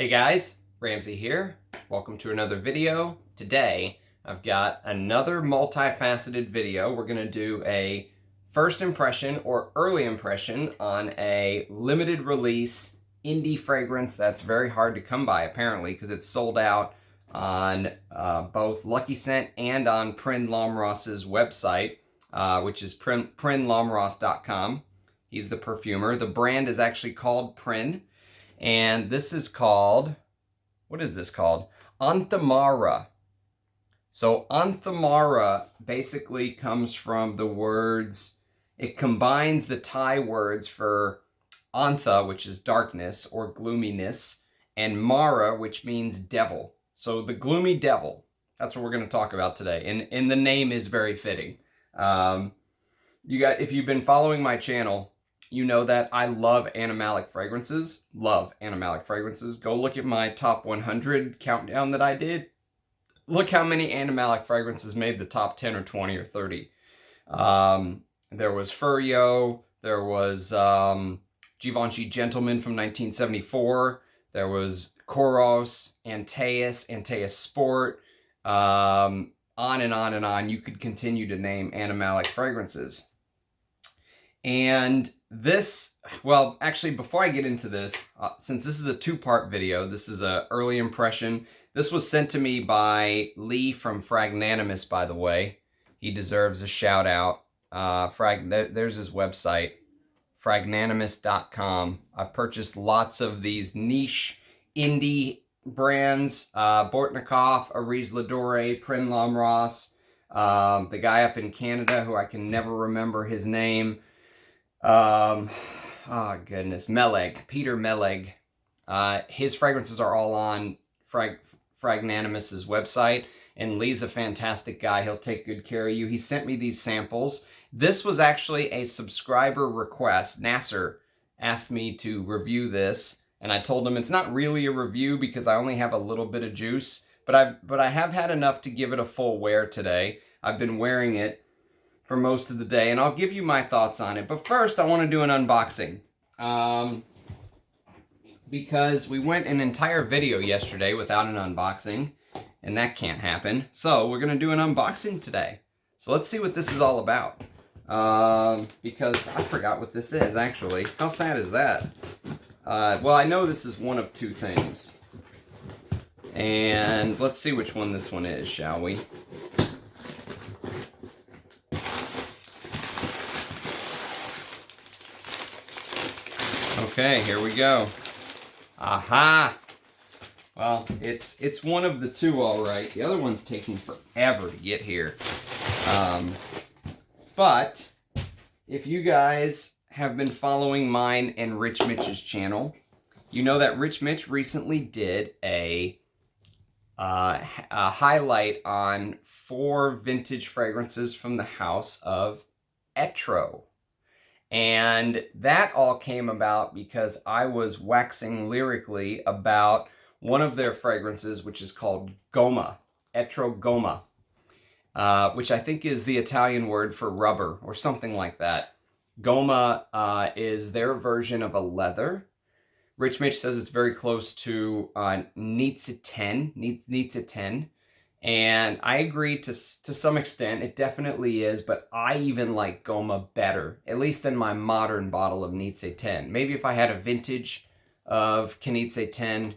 Hey guys, Ramsey here. Welcome to another video. Today, I've got another multifaceted video. We're gonna do a first impression or early impression on a limited release indie fragrance that's very hard to come by apparently because it's sold out on both Lucky Scent and on Prin Lomros's website, which is prinlomros.com. He's the perfumer. The brand is actually called Prin. And this is called, what is this called? Onthamara. So Onthamara basically comes from the words, it combines the Thai words for Ontha, which is darkness or gloominess, and Mara, which means devil. So the gloomy devil, that's what we're going to talk about today. And the name is very fitting. If you've been following my channel, you know that I love animalic fragrances. Love animalic fragrances. Go look at my top 100 countdown that I did. Look how many animalic fragrances made the top 10 or 20 or 30. There was Furio. There was Givenchy Gentleman from 1974. There was Koros, Antaeus Sport. On and on and on. You could continue to name animalic fragrances. And this, well, actually, before I get into this, since this is a two-part video, this is an early impression. This was sent to me by Lee from Fragnanimous, by the way. He deserves a shout out. There's his website, fragnanimous.com. I've purchased lots of these niche indie brands, Bortnikov, Aries Ladore, Prin Lomros, the guy up in Canada who I can never remember his name. Oh goodness, Meleg, Peter Meleg. His fragrances are all on Fragnanimous's website, and Lee's a fantastic guy. He'll take good care of you. He sent me these samples. This was actually a subscriber request. Nasser asked me to review this, and I told him it's not really a review because I only have a little bit of juice, but I have had enough to give it a full wear today. I've been wearing it for most of the day, and I'll give you my thoughts on it. But first, I want to do an unboxing. Because we went an entire video yesterday without an unboxing, and that can't happen. So we're going to do an unboxing today. So let's see what this is all about. Because I forgot what this is, actually. How sad is that? Well, I know this is one of two things. And let's see which one this one is, shall we? Okay, here we go. Aha! Well, it's one of the two, all right. The other one's taking forever to get here. But if you guys have been following mine and Rich Mitch's channel, you know that Rich Mitch recently did a highlight on 4 vintage fragrances from the house of Etro. And that all came about because I was waxing lyrically about one of their fragrances, which is called Goma, Etro Goma, which I think is the Italian word for rubber or something like that. Goma is their version of a leather. Rich Mitch says it's very close to Nizza 10. And I agree to some extent. It definitely is, but I even like Goma better, at least than my modern bottle of Nizza 10. Maybe if I had a vintage of Nizza 10,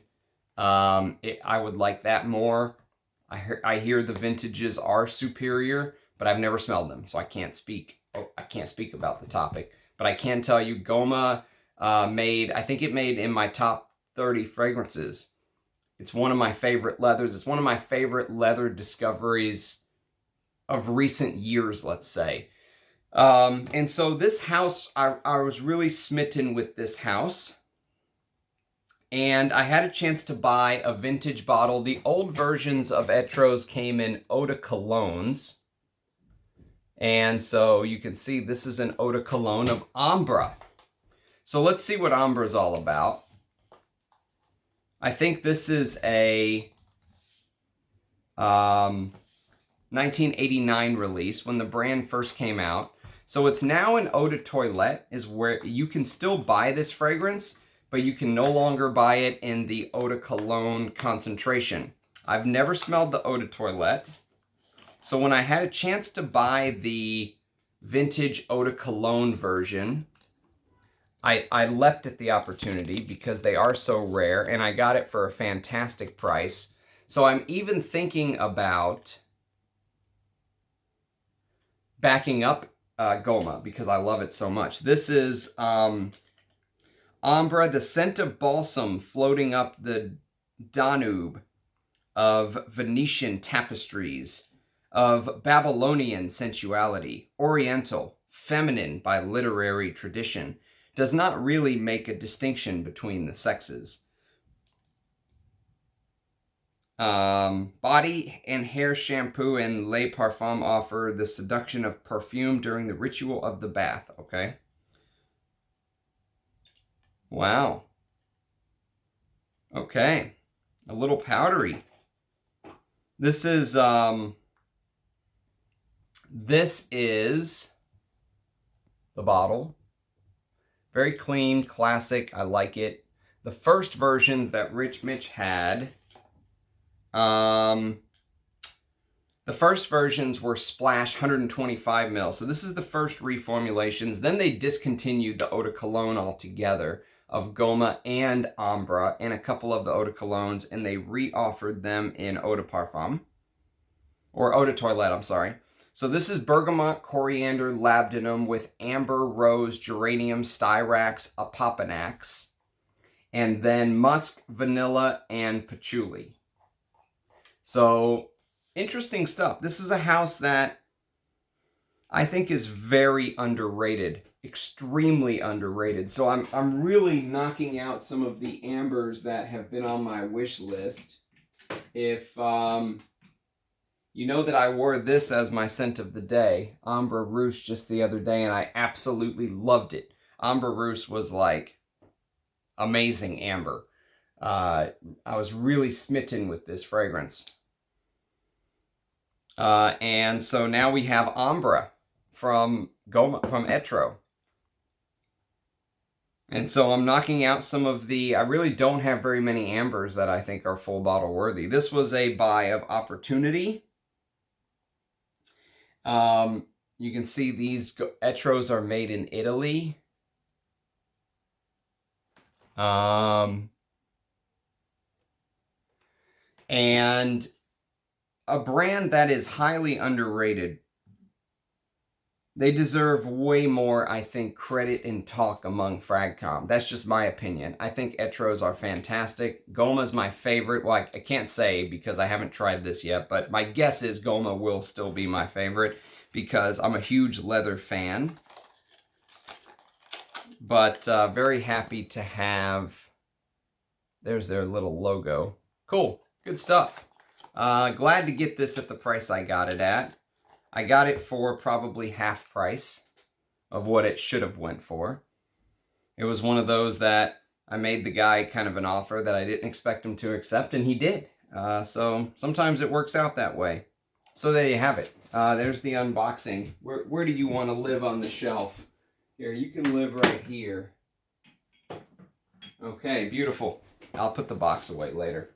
I would like that more. I hear the vintages are superior, but I've never smelled them, so I can't speak. I can't speak about the topic. But I can tell you, Goma I think it made in my top 30 fragrances. It's one of my favorite leathers. It's one of my favorite leather discoveries of recent years, let's say. And so this house, I was really smitten with this house. And I had a chance to buy a vintage bottle. The old versions of Etros came in eau de colognes. And so you can see this is an eau de cologne of Ambre. So let's see what Ambre is all about. I think this is a 1989 release when the brand first came out. So it's now an eau de toilette, is where you can still buy this fragrance, but you can no longer buy it in the eau de cologne concentration. I've never smelled the eau de toilette, so when I had a chance to buy the vintage eau de cologne version, I leapt at the opportunity because they are so rare, and I got it for a fantastic price. So I'm even thinking about backing up Goma because I love it so much. This is Ambre, the scent of balsam floating up the Danube, of Venetian tapestries, of Babylonian sensuality, oriental, feminine by literary tradition, does not really make a distinction between the sexes. Body and hair shampoo and Le Parfum offer the seduction of perfume during the ritual of the bath. Okay. Wow. Okay. A little powdery. This is the bottle. Very clean, classic. I like it. The first versions that Rich Mitch had, the first versions were Splash 125 ml. So this is the first reformulations. Then they discontinued the eau de cologne altogether of Goma and Ambre and a couple of the eau de colognes, and they re-offered them in eau de parfum, or eau de toilette, I'm sorry. So this is bergamot, coriander, labdanum with amber, rose, geranium, styrax, apopanax, and then musk, vanilla, and patchouli. So interesting stuff. This is a house that I think is very underrated, extremely underrated. So I'm really knocking out some of the ambers that have been on my wish list. If you know that I wore this as my scent of the day, Ambre Rousse, just the other day, and I absolutely loved it. Ambre Rousse was like amazing amber. I was really smitten with this fragrance. And so now we have Ambre from Goma, from Etro. And so I'm knocking out some of the, I really don't have very many ambers that I think are full bottle worthy. This was a buy of opportunity. You can see these Etros are made in Italy. And a brand that is highly underrated. They deserve way more, I think, credit and talk among Fragcom. That's just my opinion. I think Etros are fantastic. Goma's my favorite. Well, I can't say because I haven't tried this yet, but my guess is Goma will still be my favorite because I'm a huge leather fan. But very happy to have, there's their little logo. Cool, good stuff. Glad to get this at the price I got it at. I got it for probably half price of what it should have went for. It was one of those that I made the guy kind of an offer that I didn't expect him to accept, and he did. So sometimes it works out that way. So there you have it. There's the unboxing. Where do you want to live on the shelf? Here, you can live right here. Okay, beautiful. I'll put the box away later.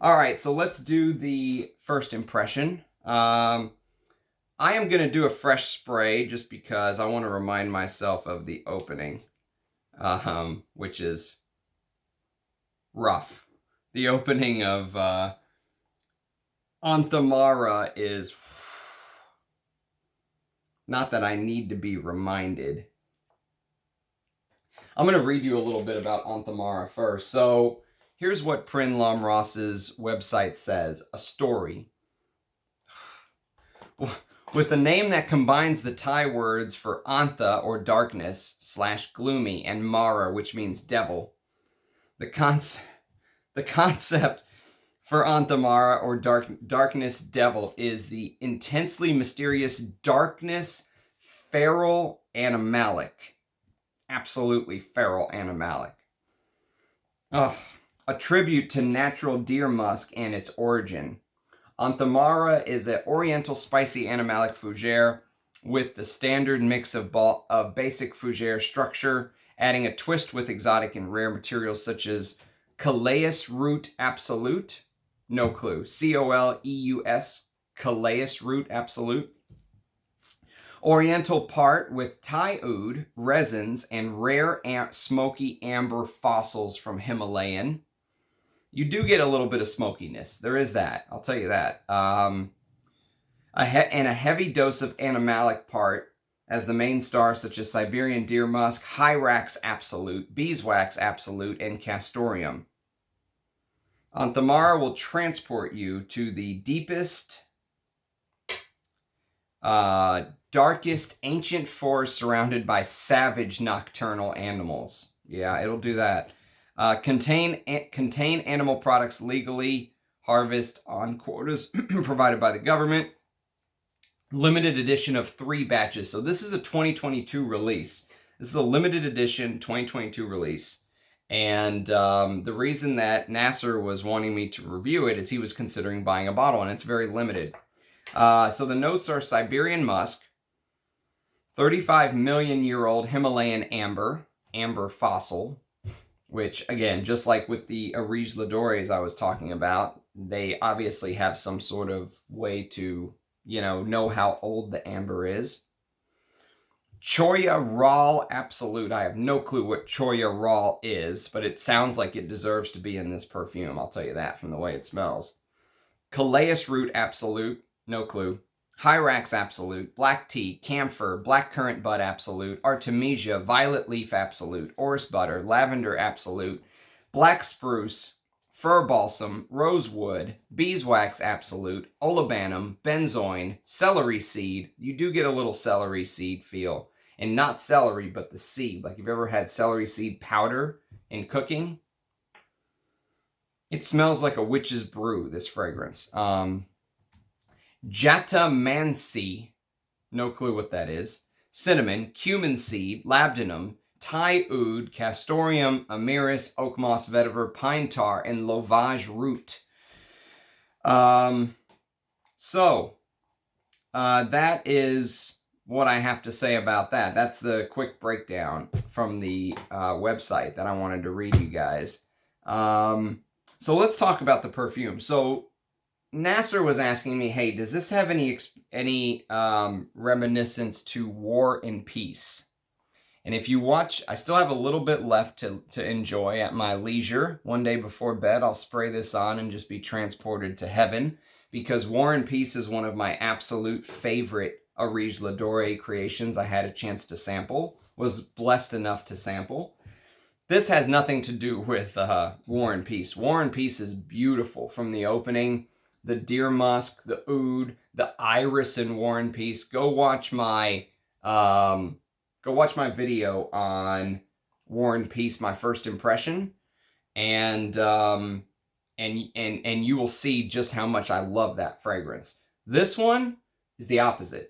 All right, so let's do the first impression. I am going to do a fresh spray just because I want to remind myself of the opening, which is rough. The opening of Onthamara is, not that I need to be reminded. I'm going to read you a little bit about Onthamara first. So here's what Prin Lomros's website says. A story. With a name that combines the Thai words for Antha, or darkness, / gloomy, and Mara, which means devil. The concept for Onthamara, or darkness devil, is the intensely mysterious darkness, feral animalic. Absolutely feral animalic. Oh, a tribute to natural deer musk and its origin. Onthamara is an oriental spicy animalic fougere with the standard mix of basic fougere structure adding a twist with exotic and rare materials such as Coleus root absolute. No clue. Coleus, Coleus root absolute. Oriental part with Thai oud, resins, and rare smoky amber fossils from Himalayan. You do get a little bit of smokiness. There is that. I'll tell you that. And a heavy dose of animalic part as the main star, such as Siberian deer musk, Hyrax absolute, beeswax absolute, and castoreum. Onthamara will transport you to the deepest, darkest ancient forest surrounded by savage nocturnal animals. Yeah, it'll do that. Contain animal products legally, harvest on quotas provided by the government. Limited edition of 3 batches. So this is a 2022 release. This is a limited edition 2022 release. And the reason that Nasser was wanting me to review it is he was considering buying a bottle, and it's very limited. So the notes are Siberian musk, 35 million year old Himalayan amber fossil, which again, just like with the Arige Ladores I was talking about, they obviously have some sort of way to, know how old the amber is. Choya Raw Absolute. I have no clue what Choya Raw is, but it sounds like it deserves to be in this perfume. I'll tell you that from the way it smells. Coleus Root Absolute. No clue. Hyrax Absolute. Black Tea. Camphor. Blackcurrant Bud Absolute. Artemisia. Violet Leaf Absolute. Orris Butter. Lavender Absolute. Black Spruce. Fir Balsam. Rosewood. Beeswax Absolute. Olibanum. Benzoin. Celery Seed. You do get a little celery seed feel. And not celery, but the seed. Like, you've ever had celery seed powder in cooking? It smells like a witch's brew, this fragrance. Jatamansi, no clue what that is. Cinnamon, cumin seed, labdanum, Thai oud, castoreum, amiris, oak moss, vetiver, pine tar, and lovage root. That is what I have to say about that. That's the quick breakdown from the website that I wanted to read you guys. So let's talk about the perfume. So Nasser was asking me, hey, does this have any reminiscence to War and Peace? And if you watch, I still have a little bit left to enjoy at my leisure. One day before bed, I'll spray this on and just be transported to heaven, because War and Peace is one of my absolute favorite Arige Ladore creations I had a chance to sample, was blessed enough to sample. This has nothing to do with War and Peace. War and Peace is beautiful from the opening. The deer musk, the oud, the iris in War and Peace. Go watch my video on War and Peace, my first impression, and you will see just how much I love that fragrance. This one is the opposite.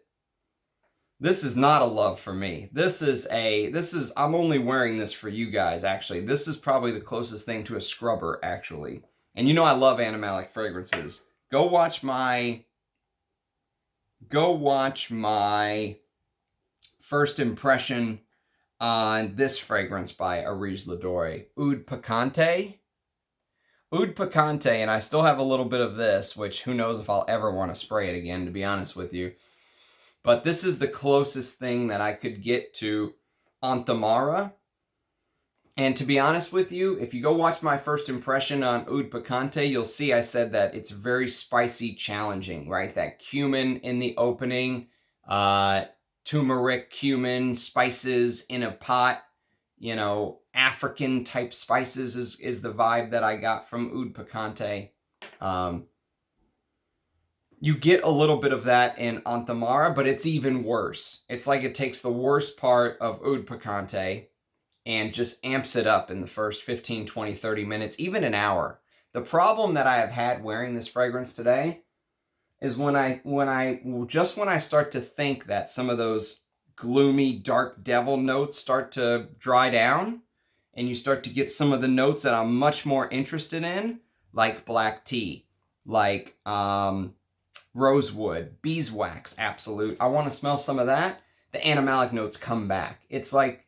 This is not a love for me. I'm only wearing this for you guys, actually. This is probably the closest thing to a scrubber, actually. And you know I love animalic fragrances. Go watch my first impression on this fragrance by Arige Ladore. Oud Picante. Oud Picante, and I still have a little bit of this, which who knows if I'll ever want to spray it again, to be honest with you. But this is the closest thing that I could get to Onthamara. And to be honest with you, if you go watch my first impression on Oud Picante, you'll see I said that it's very spicy, challenging, right? That cumin in the opening, turmeric, cumin, spices in a pot, African type spices is the vibe that I got from Oud Picante. You get a little bit of that in Onthamara, but it's even worse. It's like it takes the worst part of Oud Picante and just amps it up in the first 15, 20, 30 minutes, even an hour. The problem that I have had wearing this fragrance today is when I start to think that some of those gloomy, dark devil notes start to dry down, and you start to get some of the notes that I'm much more interested in, like black tea, like rosewood, beeswax absolute. I want to smell some of that. the animalic notes come back. It's like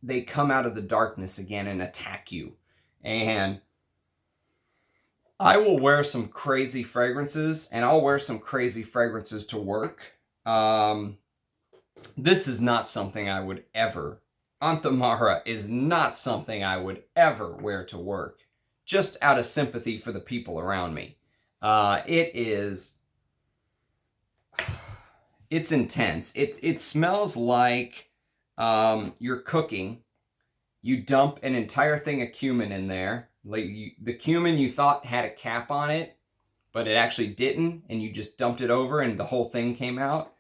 they come out of the darkness again and attack you. And I will wear some crazy fragrances, and I'll wear some crazy fragrances to work. This is not something I would ever. Onthamara is not something I would ever wear to work, just out of sympathy for the people around me. It's intense. It smells like you're cooking. You dump an entire thing of cumin in there. The cumin you thought had a cap on it, but it actually didn't, and you just dumped it over and the whole thing came out.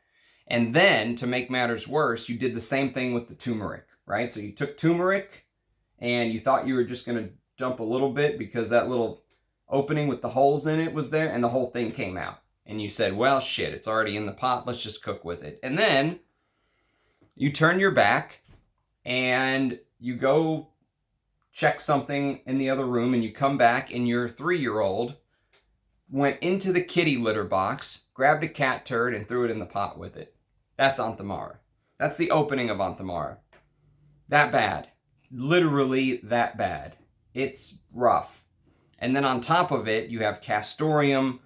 And then, to make matters worse, you did the same thing with the turmeric, right? So you took turmeric, and you thought you were just going to dump a little bit because that little opening with the holes in it was there, and the whole thing came out. And you said, well, shit, it's already in the pot, let's just cook with it. And then you turn your back, and you go check something in the other room, and you come back, and your 3-year-old went into the kitty litter box, grabbed a cat turd, and threw it in the pot with it. That's Onthamara. That's the opening of Onthamara. That bad. Literally that bad. It's rough. And then on top of it, you have castoreum,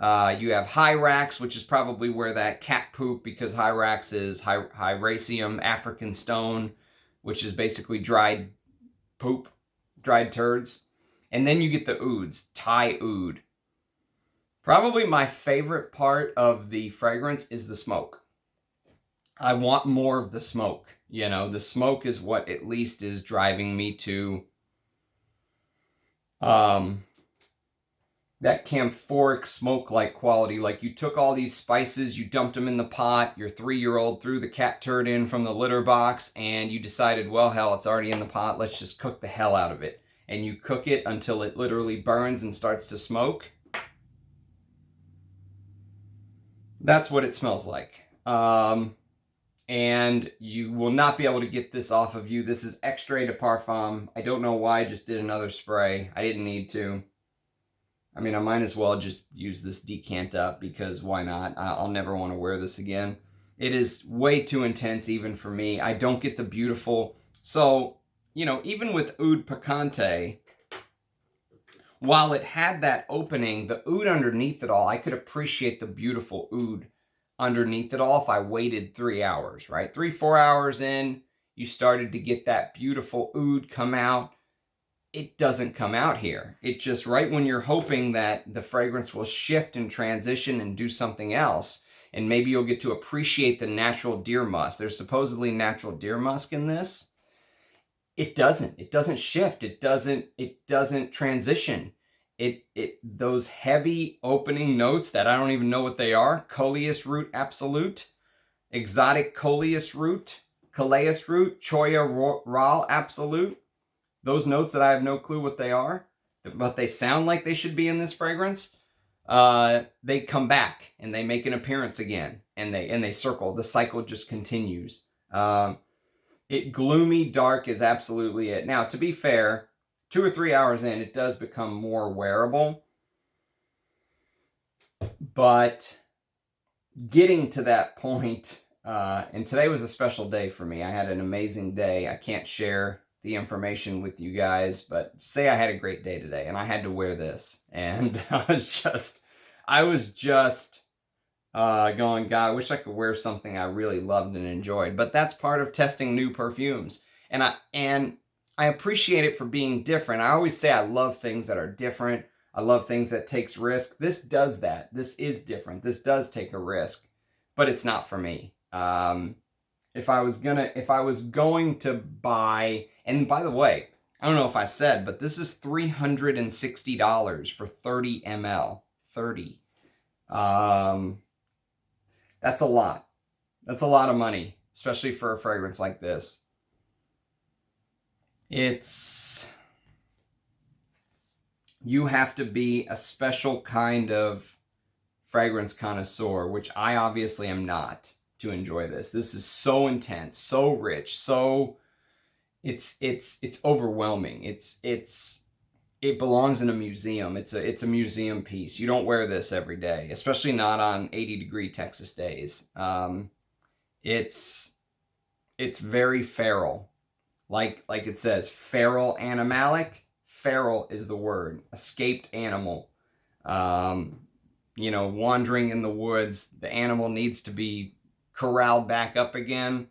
you have hyrax, which is probably where that cat poop, because hyrax is hyraceum, African stone, which is basically dried poop, dried turds. And then you get the ouds, Thai oud. Probably my favorite part of the fragrance is the smoke. I want more of the smoke. You know, the smoke is what at least is driving me to that camphoric smoke-like quality. Like, you took all these spices, you dumped them in the pot, your 3-year-old threw the cat turd in from the litter box, and you decided, well, hell, it's already in the pot, let's just cook the hell out of it. And you cook it until it literally burns and starts to smoke. That's what it smells like. And you will not be able to get this off of you. This is extrait de parfum. I don't know why I just did another spray. I didn't need to. I mean, I might as well just use this decant up, because why not? I'll never want to wear this again. It is way too intense even for me. I don't get the beautiful. So, you know, even with Oud Picante, while it had that opening, the oud underneath it all, I could appreciate the beautiful oud underneath it all if I waited 3 hours, right? 3-4 hours in, you started to get that beautiful oud come out. It doesn't come out here. It just, right when you're hoping that the fragrance will shift and transition and do something else, and maybe you'll get to appreciate the natural deer musk. There's supposedly natural deer musk in this. It doesn't. It doesn't shift. It doesn't transition. Those heavy opening notes that I don't even know what they are. Coleus root absolute, exotic coleus root, choya ral absolute. Those notes that I have no clue what they are, but they sound like they should be in this fragrance. They come back and they make an appearance again, and they circle. The cycle just continues. Gloomy dark is absolutely it. Now, to be fair, 2 or 3 hours in, it does become more wearable. But getting to that point, and today was a special day for me. I had an amazing day. I can't share the information with you guys, but say I had a great day today, and I had to wear this. And I was just going, God, I wish I could wear something I really loved and enjoyed. But that's part of testing new perfumes. And I appreciate it for being different. I always say I love things that are different. I love things that takes risk. This does that. This is different. This does take a risk, but it's not for me. If I was going to buy, and by the way, I don't know if I said, but this is $360 for 30 ml. 30. That's a lot. That's a lot of money, especially for a fragrance like this. You have to be a special kind of fragrance connoisseur, which I obviously am not, to enjoy this. This is so intense, so rich, so it's overwhelming. It belongs in a museum. It's a museum piece. You don't wear this every day, especially not on 80-degree Texas days. It's it's very feral. Like it says, feral animalic. Feral is the word. Escaped animal. You know, wandering in the woods. The animal needs to be corralled back up again.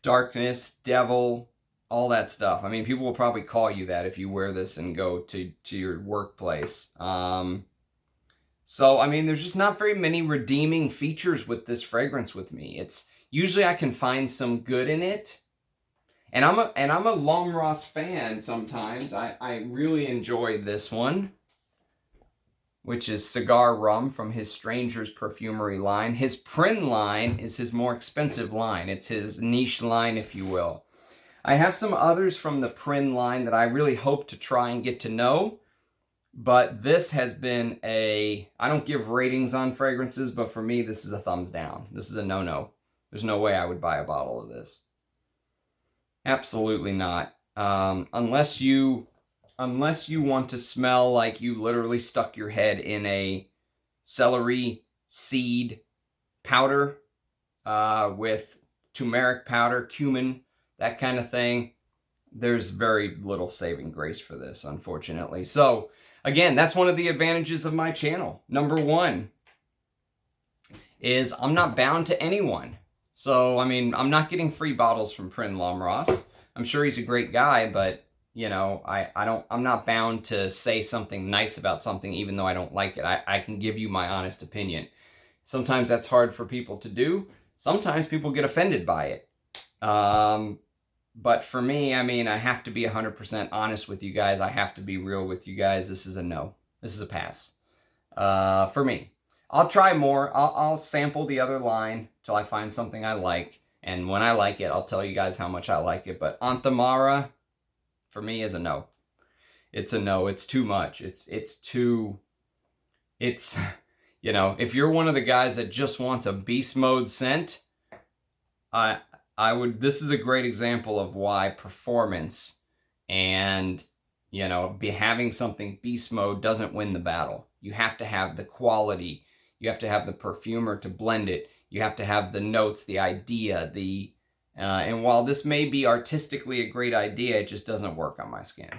Darkness, devil, all that stuff. I mean, people will probably call you that if you wear this and go to your workplace. So, I mean, there's just not very many redeeming features with this fragrance with me. It's usually I can find some good in it. And I'm a Lomros fan sometimes. I really enjoy this one, which is Cigar Rum from his Stranger's Perfumery line. His Prin line is his more expensive line. It's his niche line, if you will. I have some others from the Prin line that I really hope to try and get to know. But this has been I don't give ratings on fragrances, but for me, this is a thumbs down. This is a no-no. There's no way I would buy a bottle of this. Absolutely not. Unless you want to smell like you literally stuck your head in a celery seed powder with turmeric powder, cumin, that kind of thing. There's very little saving grace for this, unfortunately. So, again, that's one of the advantages of my channel. Number one is I'm not bound to anyone. So, I mean, I'm not getting free bottles from Prin Lomros. I'm sure he's a great guy, but, you know, I'm not bound to say something nice about something even though I don't like it. I can give you my honest opinion. Sometimes that's hard for people to do. Sometimes people get offended by it. But for me, I mean, I have to be 100% honest with you guys. I have to be real with you guys. This is a no. This is a pass. For me. I'll try more. I'll sample the other line till I find something I like. And when I like it, I'll tell you guys how much I like it. But Onthamara, for me, is a no. It's a no. It's too much. It's you know, if you're one of the guys that just wants a beast mode scent, this is a great example of why performance and, you know, having something beast mode doesn't win the battle. You have to have the quality. You have to have the perfumer to blend it. You have to have the notes, the idea, and while this may be artistically a great idea, it just doesn't work on my skin.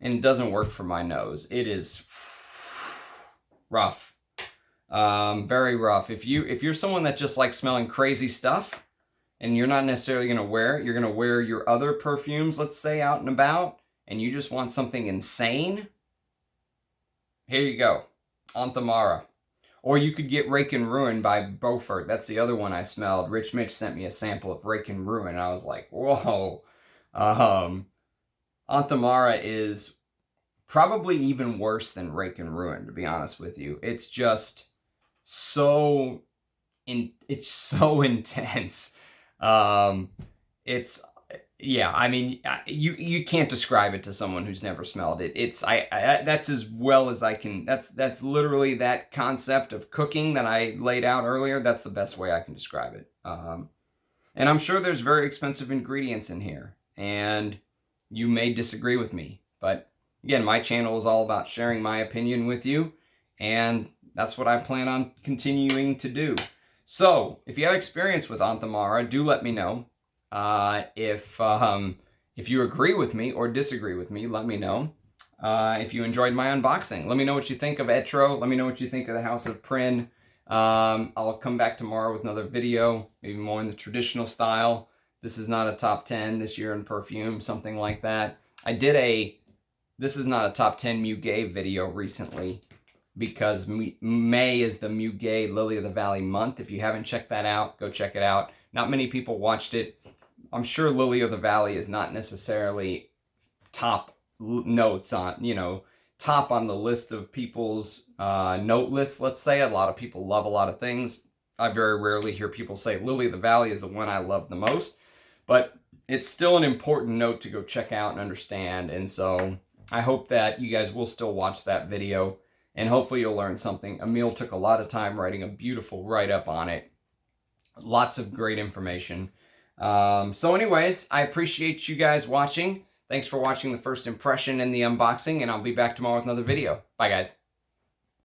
And it doesn't work for my nose. It is rough. Very rough. If you're someone that just likes smelling crazy stuff, and you're not necessarily going to wear it, you're going to wear your other perfumes, let's say, out and about, and you just want something insane, here you go. Onthamara. Or you could get Rake and Ruin by Beaufort. That's the other one I smelled. Rich Mitch sent me a sample of Rake and Ruin, and I was like, whoa. Onthamara is probably even worse than Rake and Ruin, to be honest with you. It's just so intense. Yeah, I mean, you can't describe it to someone who's never smelled it. That's as well as I can. That's literally that concept of cooking that I laid out earlier. That's the best way I can describe it. And I'm sure there's very expensive ingredients in here, and you may disagree with me. But again, my channel is all about sharing my opinion with you, and that's what I plan on continuing to do. So, if you have experience with Onthamara, do let me know. If you agree with me or disagree with me, let me know. If you enjoyed my unboxing, let me know what you think of Etro. Let me know what you think of the House of Prin. I'll come back tomorrow with another video, maybe more in the traditional style. This is not a top 10 this year in perfume, something like that. I did this is not a top 10 Muguet video recently, because May is the Muguet Lily of the Valley month. If you haven't checked that out, go check it out. Not many people watched it. I'm sure Lily of the Valley is not necessarily top notes on, you know, top on the list of people's note lists, let's say. A lot of people love a lot of things. I very rarely hear people say Lily of the Valley is the one I love the most. But it's still an important note to go check out and understand. And so I hope that you guys will still watch that video. And hopefully you'll learn something. Emil took a lot of time writing a beautiful write-up on it. Lots of great information. So anyways, I appreciate you guys watching. Thanks for watching the first impression and the unboxing, and I'll be back tomorrow with another video. Bye, guys.